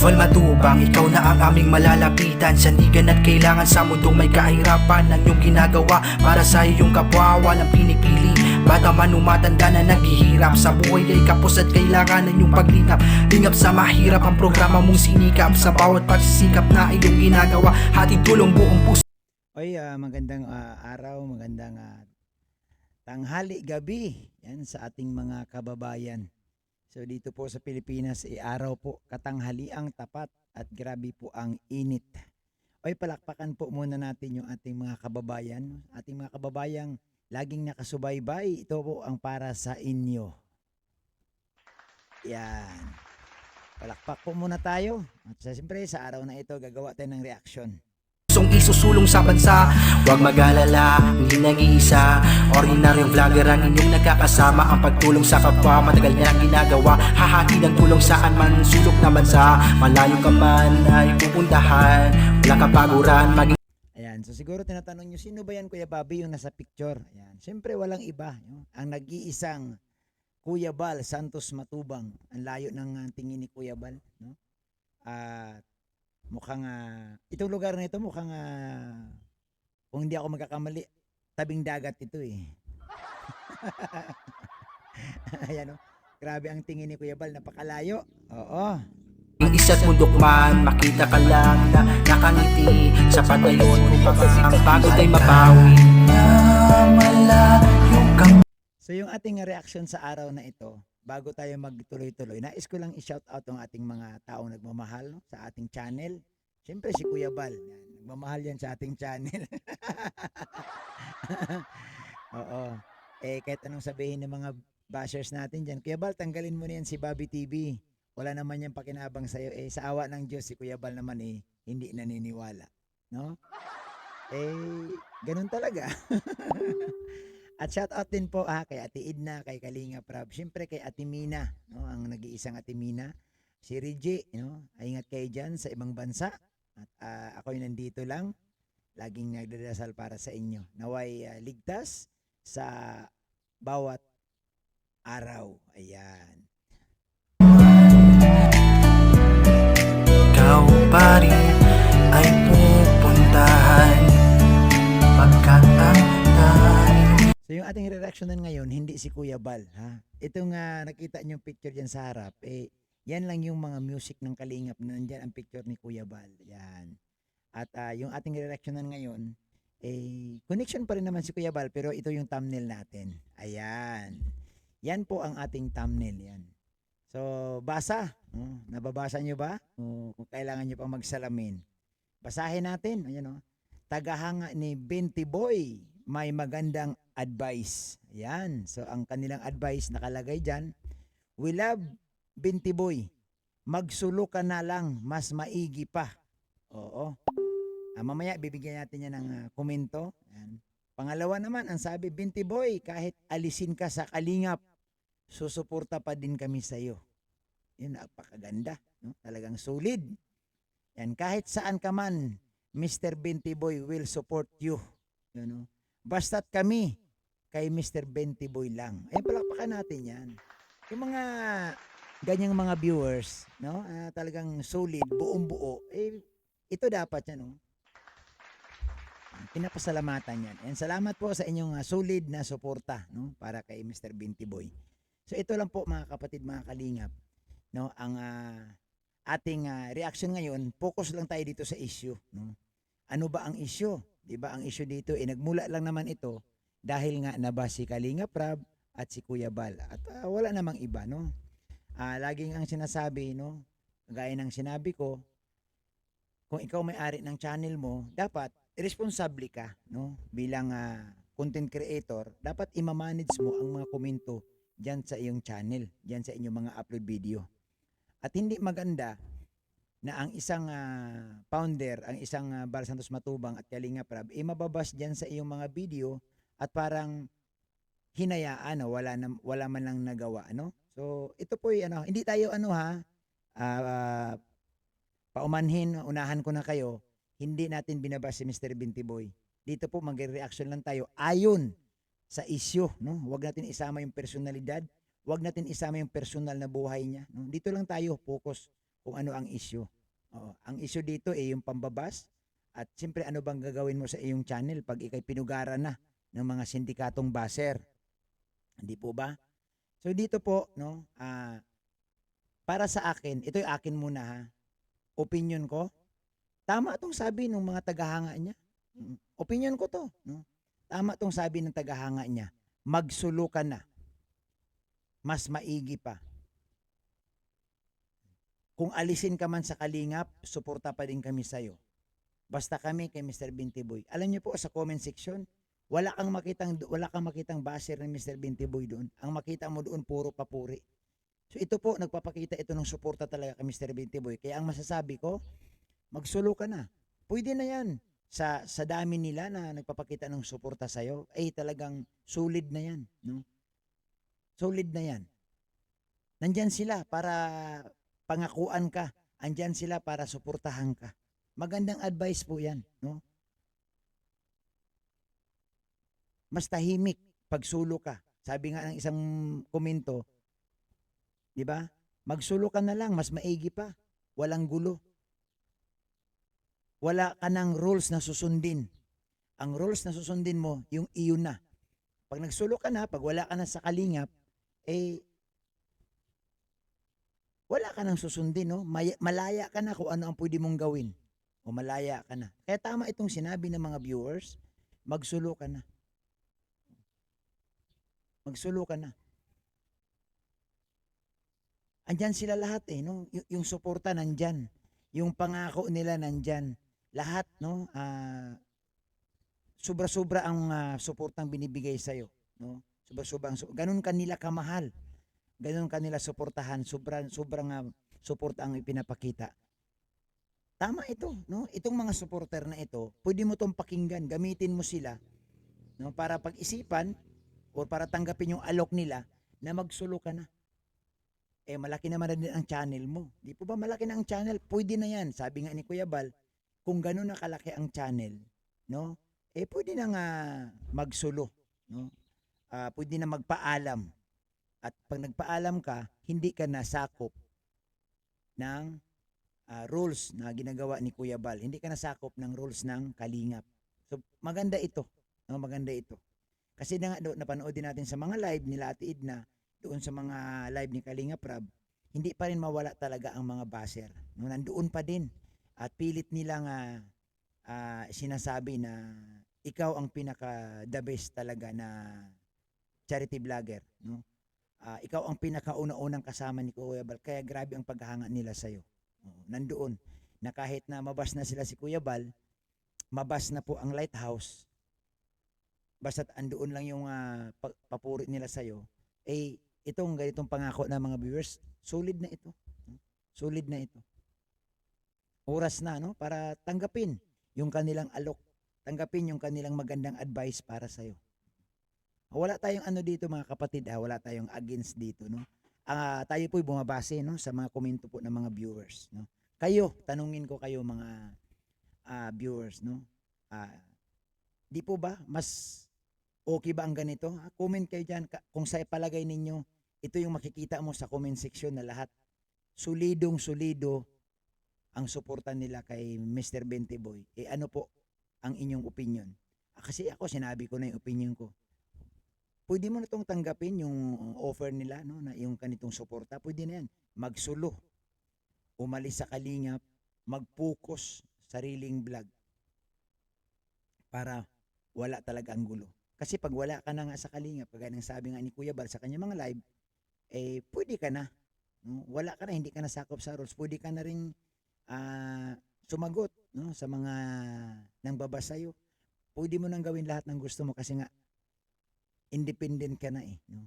Tol Matubang, ikaw na ang aming malalapitan, sandigan at kailangan sa mundong may kahirapan. Ang iyong ginagawa para sa iyong kapwa, walang pinipili. Bata man o matanda na naghihirap sa buhay ay kapos at kailangan ng iyong paglingap. Lingap sa mahirap ang programa mong sinikap, sa bawat pagsisikap na iyong ginagawa, hatid tulong buong puso. Oy, magandang araw, magandang tanghali, gabi yan sa ating mga kababayan. So dito po sa Pilipinas, araw po, katanghaliang tapat at grabe po ang init. Oy, palakpakan po muna natin yung ating mga kababayan. Ating mga kababayang laging nakasubaybay, ito po ang para sa inyo. Yan. Palakpak po muna tayo. At siyempre sa araw na ito, gagawa tayo ng reaksyon. Isusulong sa bansa, huwag mag-alala, hindi nag-iisa. Ordinaryong vlogger ang inyong nagkakasama. Ang pagtulong sa kapwa, matagal niya ang ginagawa. Hahati ng tulong saan man, sulok na bansa. Malayo ka man ay pupuntahan, walang kapaguran, maging. Ayan, so siguro tinatanong nyo, sino ba yan Kuya Bobby yung nasa picture? Ayan, siyempre walang iba. No? Ang nag-iisang Kuya Bal Santos Matubang. Ang layo ng tingin ni Kuya Bal. No? At mukhang, itong lugar na ito mukhang, kung hindi ako magkakamali, tabing dagat ito eh. Ayan o, grabe ang tingin ni Kuya Bal, napakalayo. Oo. Isa't mundok man, makita ka lang na nakangiti. Sapat na yun upang ang pagod ay mapawi na malayo kang. So yung ating reaction sa araw na ito, bago tayo magtuloy-tuloy, nais ko lang i-shout out ang ating mga taong nagmamahal, no, sa ating channel. Siyempre si Kuya Bal, yan, nagmamahal yan sa ating channel. Oo. Kahit anong sabihin ng mga bashers natin dyan, Kuya Bal, tanggalin mo na yan si Bobby TV. Wala naman yan pakinabang sa'yo. Sa awa ng Diyos, si Kuya Bal naman hindi naniniwala. No? Ganun talaga. At shout out din po kay Ate Idna, kay Kalinga Prab, siyempre kay Ate Mina, no, ang nag-iisang Ate Mina, si Reggie, no, ingat kayo dyan sa ibang bansa. At ako'y nandito lang, laging nagdadasal para sa inyo. Naway ligtas sa bawat araw. Ayan. Ikaw pa rin ay pupuntahan pagkatangtan. So yung ating reactionan ngayon, hindi si Kuya Bal, ha? Itong nakita nyo picture dyan sa harap, yan lang yung mga music ng Kalingap. Nandyan ang picture ni Kuya Bal. Yan. At yung ating reactionan ngayon, connection pa rin naman si Kuya Bal, pero ito yung thumbnail natin. Ayan. Yan po ang ating thumbnail. Yan. So, basa. Nababasa nyo ba? Kung kailangan nyo pang magsalamin. Basahin natin. Ayan, tagahanga ni Binti Boy. May magandang advice. Yan. So, ang kanilang advice nakalagay dyan. We love Binti Boy. Magsulo ka na lang. Mas maigi pa. Oo. Mamaya, bibigyan natin yan ng komento. Yan. Pangalawa naman, ang sabi, Binti Boy, kahit alisin ka sa Kalingap, susuporta pa din kami sa'yo. Yun, napakaganda. No? Talagang solid. Yan. Kahit saan ka man, Mr. Binti Boy will support you. You know? Basta't kami kay Mr. Binti Boy lang. Palakpakan natin yan. Yung mga ganyang mga viewers, no? Talagang solid, buong buo. Ito dapat yan, no? Pinapasalamatan yan. And salamat po sa inyong solid na suporta, no? Para kay Mr. Binti Boy. So ito lang po mga kapatid, mga kalingap, no? Ang ating reaction ngayon, focus lang tayo dito sa issue, no? Ano ba ang issue? Diba ang issue dito, nagmula lang naman ito dahil nga naba si Kalinga Prab at si Kuya Bal. At wala namang iba, no? Laging ang sinasabi, no? Gaya ng sinabi ko, kung ikaw may-ari ng channel mo, dapat responsable ka, no? Bilang content creator, dapat i-manage mo ang mga komento diyan sa iyong channel, diyan sa inyong mga upload video. At hindi maganda na ang isang founder, ang isang Bal Santos Matubang at Kalinga Prab, mababas dyan sa iyong mga video at parang hinayaan, wala man lang nagawa, no? So, ito po hindi tayo paumanhin, unahan ko na kayo, hindi natin binabas si Mr. Binti Boy. Dito po mag-reaction lang tayo ayon sa issue, no? Huwag natin isama yung personalidad, huwag natin isama yung personal na buhay niya, no? Dito lang tayo focus kung ano ang issue. Oo, ang issue dito yung pambabas at siyempre ano bang gagawin mo sa iyong channel pag ikay pinugaran na ng mga sindikatong baser, hindi po ba? So dito po, no, para sa akin, ito yung akin muna ha, opinion ko, tama 'tong sabi ng mga tagahanga niya. Opinion ko 'to, no. Tama 'tong sabi ng tagahanga niya, "Magsulu ka na, mas maigi pa. Kung alisin ka man sa kalingap, suporta pa din kami sa'yo. Basta kami kay Mr. Bintiboy." Alam niyo po sa comment section, wala kang makitang baser ni Mr. Bintiboy doon. Ang makita mo doon puro papuri. So ito po, nagpapakita ito ng suporta talaga kay Mr. Bintiboy. Kaya ang masasabi ko, magsulo ka na. Pwede na yan. Sa dami nila na nagpapakita ng suporta sa'yo, ay talagang solid na yan. No? Solid na yan. Nandyan sila para pangakuan ka. Andyan sila para suportahan ka. Magandang advice po yan. No? Mas tahimik pag sulo ka. Sabi nga ng isang komento, di ba? Magsulo ka na lang, mas maigi pa. Walang gulo. Wala ka ng rules na susundin. Ang rules na susundin mo, yung iyon na. Pag nagsulo ka na, pag wala ka na sa kalingap, eh, wala ka nang susundin, no? Malaya ka na kung ano ang pwede mong gawin. O malaya ka na. Kaya tama itong sinabi ng mga viewers, magsulo ka na. Magsulo ka na. Andyan sila lahat no? Yung suporta nandyan. Yung pangako nila nandyan. Lahat, no? Sobra-sobra ang suportang binibigay sa'yo. No? Sobra-sobra. Ganun kanila kamahal. Ganun kanila suportahan. Sobrang suporta ang ipinapakita. Tama ito. No? Itong mga supporter na ito, pwede mo itong pakinggan. Gamitin mo sila, no? Para pag-isipan o para tanggapin yung alok nila na magsulo ka na. Eh malaki naman na din ang channel mo. Di po ba malaki na ang channel? Pwede na yan. Sabi nga ni Kuya Bal, kung gano'n na kalaki ang channel, no? Eh pwede na nga magsulo, no? Pwede na magpaalam. At pag nagpaalam ka, hindi ka nasakop ng rules na ginagawa ni Kuya Bal. Hindi ka nasakop ng rules ng Kalingap. So maganda ito, no? Maganda ito. Kasi na nga napanood din natin sa mga live nila Ate Edna, doon sa mga live ni Kalinga Prab, hindi pa rin mawala talaga ang mga baser. No, nandoon pa din. At pilit nilang sinasabi na ikaw ang pinaka the best talaga na charity vlogger. No? Ikaw ang pinakauna-unang kasama ni Kuya Bal. Kaya grabe ang paghahanga nila sa'yo. Nandoon. Na kahit na mabas na sila si Kuya Bal, mabas na po ang lighthouse, basta't andoon lang yung papuri nila sa'yo, eh itong ganitong pangako ng mga viewers, solid na ito. Solid na ito. Oras na, no? Para tanggapin yung kanilang alok. Tanggapin yung kanilang magandang advice para sa'yo. Wala tayong ano dito mga kapatid, wala tayong against dito, no? Tayo po'y bumabase, no? Sa mga komento po ng mga viewers, no? Kayo, tanungin ko kayo mga viewers, no? Di po ba mas okay ba ang ganito? Comment kayo dyan kung sa palagay ninyo, ito yung makikita mo sa comment section na lahat. Solidong-solido ang suporta nila kay Mr. Bintiboy. Eh ano po ang inyong opinion? Kasi ako sinabi ko na yung opinion ko. Pwede mo na itong tanggapin yung offer nila, no, na yung kanitong suporta. Pwede na yan. Magsulo. Umalis sa Kalingap. Mag-focus sariling vlog. Para wala talaga ang gulo. Kasi pag wala ka na nga sa Kalingap, kagaya ng sabi nga ni Kuya Bal sa kanya mga live, eh pwede ka na. No? Wala ka na, hindi ka na sakop sa rules. Pwede ka na rin sumagot, no, sa mga nangbabasa sa'yo. Pwede mo nang gawin lahat ng gusto mo kasi nga independent ka na eh. No?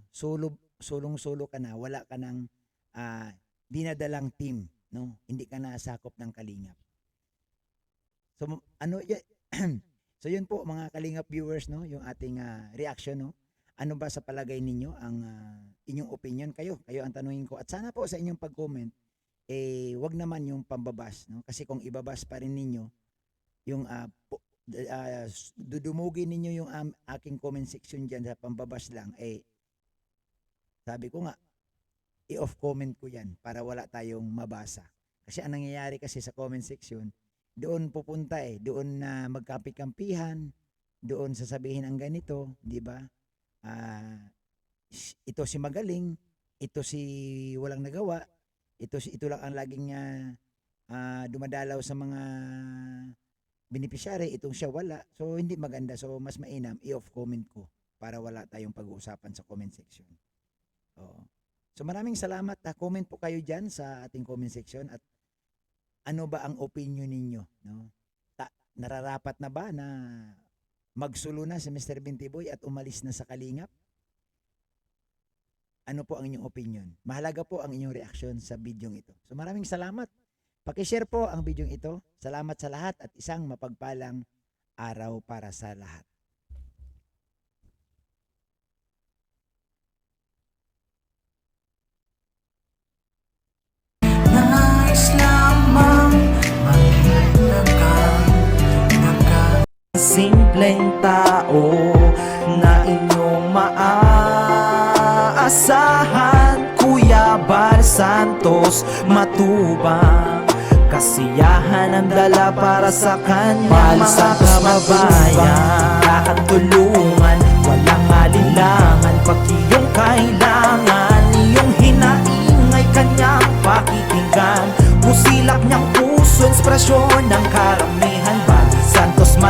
Solong-solo ka na, wala ka ng dinadalang team. No? Hindi ka na sakop ng Kalingap. So So yun po mga Kalingap viewers, no, yung ating reaction, no. Ano ba sa palagay ninyo ang inyong opinion? Kayo ang tanungin ko. At sana po sa inyong pag-comment, eh wag naman yung pambabas, no. Kasi kung ibabas pa rin ninyo yung dudumugin ninyo yung aking comment section diyan sa pambabas lang, eh sabi ko nga i-off comment ko yan para wala tayong mabasa. Kasi ang nangyayari kasi sa comment section, doon pupunta doon na magkapi-kampihan, doon sasabihin ang ganito, di ba? Ito si magaling, ito si walang nagawa, ito lang ang laging dumadalaw sa mga beneficiary, itong siya wala. So hindi maganda. So mas mainam i-off comment ko para wala tayong pag-uusapan sa comment section. Oo. So maraming salamat. Comment po kayo dyan sa ating comment section at ano ba ang opinion ninyo, no? Nararapat na ba na magsulo na si Mr. Bintiboy at umalis na sa Kalingap? Ano po ang inyong opinion? Mahalaga po ang inyong reaksyon sa bidyong ito. So maraming salamat. Paki-share po ang bidyong ito. Salamat sa lahat at isang mapagpalang araw para sa lahat. Nais lamang simpleng tao na inyong maaasahan. Kuya Bal Santos Matubang, kasiyahan ang dala para sa kanya. Mga kababayan, kakatulungan, walang alinlangan, pag